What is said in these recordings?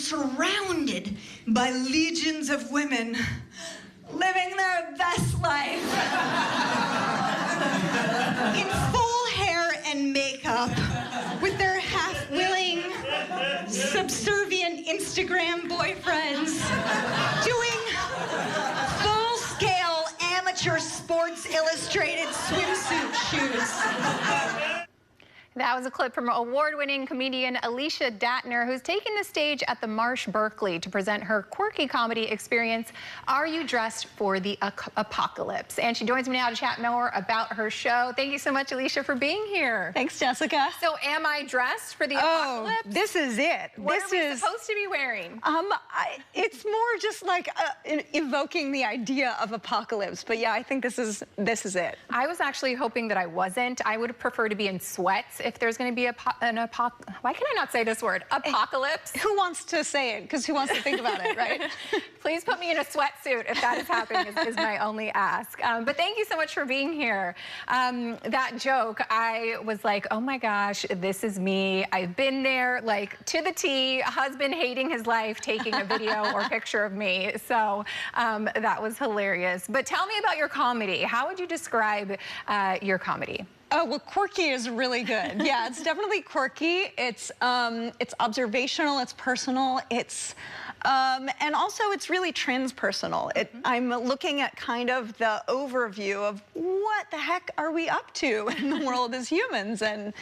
surrounded by legions of women living their best life in full hair and makeup with their half-willing, subservient Instagram boyfriends doing full-scale amateur Sports Illustrated swimsuit shoots. That was a clip from award-winning comedian Alicia Dattner, who's taking the stage at the Marsh Berkeley to present her quirky comedy experience, Are You Dressed for the Apocalypse? And she joins me now to chat more about her show. Thank you so much, Alicia, for being here. Thanks, Jessica. So, am I dressed for the apocalypse? This is it. What are we supposed to be wearing? It's more just like evoking the idea of apocalypse. But yeah, I think this is it. I was actually hoping that I wasn't. I would prefer to be in sweats if there's going to be why can I not say this word? Apocalypse. Who wants to say it? Because who wants to think about it, right? Please put me in a sweatsuit if that is happening, is my only ask. But thank you so much for being here. That joke, I was like, oh my gosh, this is me. I've been there, like, to the T, a husband hating his life, taking a video or picture of me. So that was hilarious. But tell me about your comedy. How would you describe your comedy? Oh, well, quirky is really good. Yeah, it's definitely quirky. It's observational, it's personal, and also it's really transpersonal. I'm looking at kind of the overview of what the heck are we up to in the world as humans, and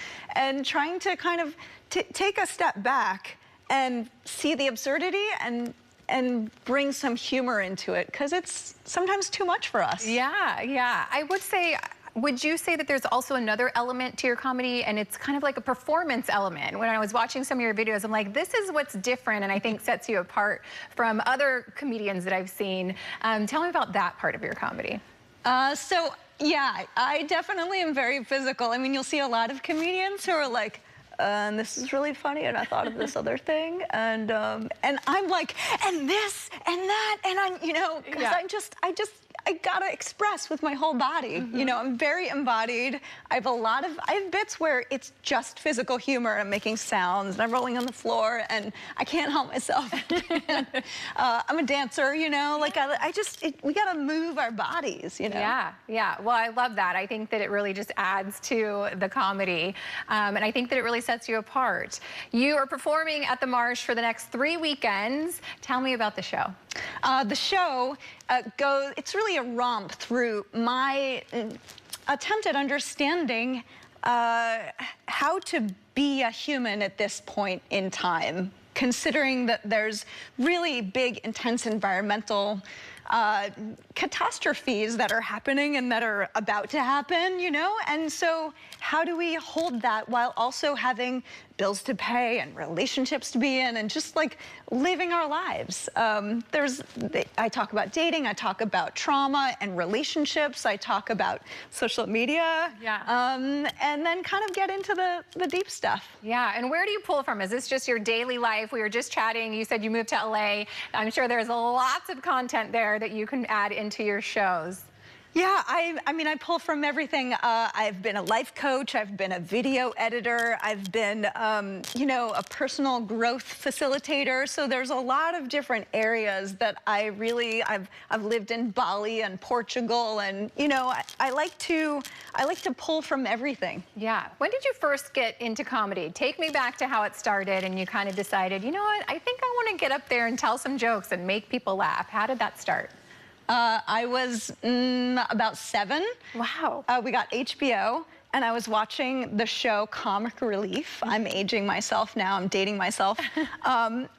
trying to kind of take a step back and see the absurdity and bring some humor into it, because it's sometimes too much for us. Yeah, yeah. I would say, would you say that there's also another element to your comedy, and it's kind of like a performance element? When I was watching some of your videos, I'm like, this is what's different and I think sets you apart from other comedians that I've seen. Tell me about that part of your comedy. So, yeah, I definitely am very physical. I mean, you'll see a lot of comedians who are like, and this is really funny, and I thought of this other thing, and I'm like, and this and that, and I'm, you know, because I gotta express with my whole body. You know, I'm very embodied. I have bits where it's just physical humor. I'm making sounds and I'm rolling on the floor and I can't help myself. I'm a dancer, you know, like we gotta move our bodies, you know? Yeah, yeah. Well, I love that. I think that it really just adds to the comedy. And I think that it really sets you apart. You are performing at the Marsh for the next 3 weekends. Tell me about the show. The show it's really a romp through my attempt at understanding how to be a human at this point in time, considering that there's really big, intense environmental catastrophes that are happening and that are about to happen, you know? And so how do we hold that while also having bills to pay and relationships to be in and just like living our lives? I talk about dating, I talk about trauma and relationships, I talk about social media, and then kind of get into the deep stuff. Yeah, and where do you pull from? Is this just your daily life? We were just chatting, you said you moved to LA. I'm sure there's lots of content there that you can add into your shows. Yeah, I mean, I pull from everything. I've been a life coach, I've been a video editor, I've been, you know, a personal growth facilitator. So there's a lot of different areas that I've lived in Bali and Portugal, and, you know, I like to pull from everything. Yeah. When did you first get into comedy? Take me back to how it started and you kind of decided, you know what, I think I want to get up there and tell some jokes and make people laugh. How did that start? I was about 7. Wow. We got HBO, and I was watching the show Comic Relief. I'm aging myself now. I'm dating myself.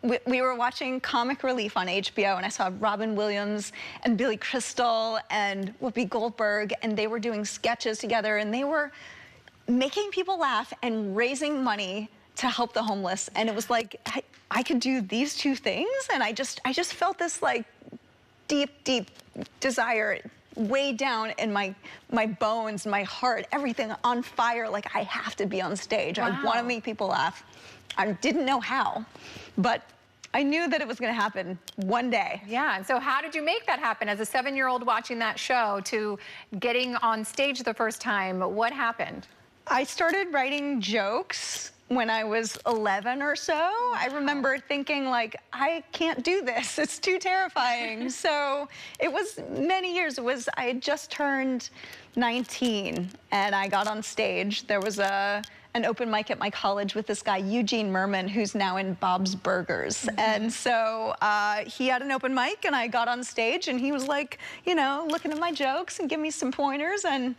We were watching Comic Relief on HBO, and I saw Robin Williams and Billy Crystal and Whoopi Goldberg, and they were doing sketches together, and they were making people laugh and raising money to help the homeless. And it was like, I could do these 2 things, and I just felt this, like, deep desire way down in my bones, my heart, everything on fire. Like, I have to be on stage. Wow. I want to make people laugh. I didn't know how, but I knew that it was going to happen one day. Yeah, and so how did you make that happen? As a 7-year-old watching that show to getting on stage the first time, what happened? I started writing jokes when I was 11 or so. I remember thinking, like, I can't do this. It's too terrifying. So it was many years. I had just turned 19 and I got on stage. There was an open mic at my college with this guy, Eugene Merman, who's now in Bob's Burgers. And so he had an open mic and I got on stage and he was like, you know, looking at my jokes and giving me some pointers, and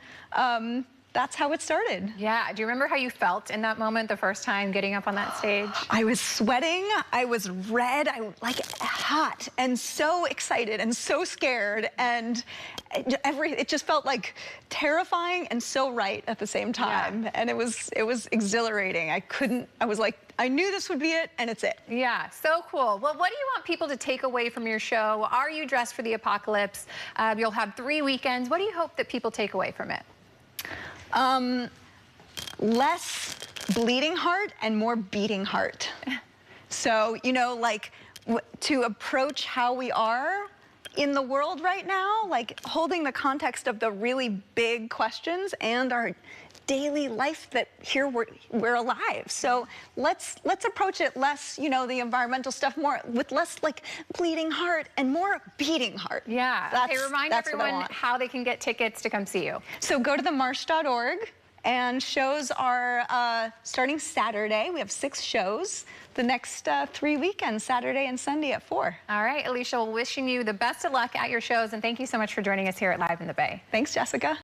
that's how it started. Yeah. Do you remember how you felt in that moment the first time getting up on that stage? I was sweating, I was red, like hot, and so excited and so scared, and it just felt like terrifying and so right at the same time. Yeah. And it was exhilarating. I was like, I knew this would be it, and it's it. Yeah, so cool. Well, what do you want people to take away from your show? Are you dressed for the apocalypse? You'll have 3 weekends. What do you hope that people take away from it? Less bleeding heart and more beating heart. So, you know, like to approach how we are in the world right now, like holding the context of the really big questions and our daily life that here we're alive. So let's approach it less, you know, the environmental stuff, more with less like bleeding heart and more beating heart. Yeah. Hey, remind everyone how they can get tickets to come see you. So go to themarsh.org, and shows are starting Saturday. We have 6 shows. The next 3 weekends, Saturday and Sunday at 4. All right, Alicia, wishing you the best of luck at your shows, and thank you so much for joining us here at Live in the Bay. Thanks, Jessica.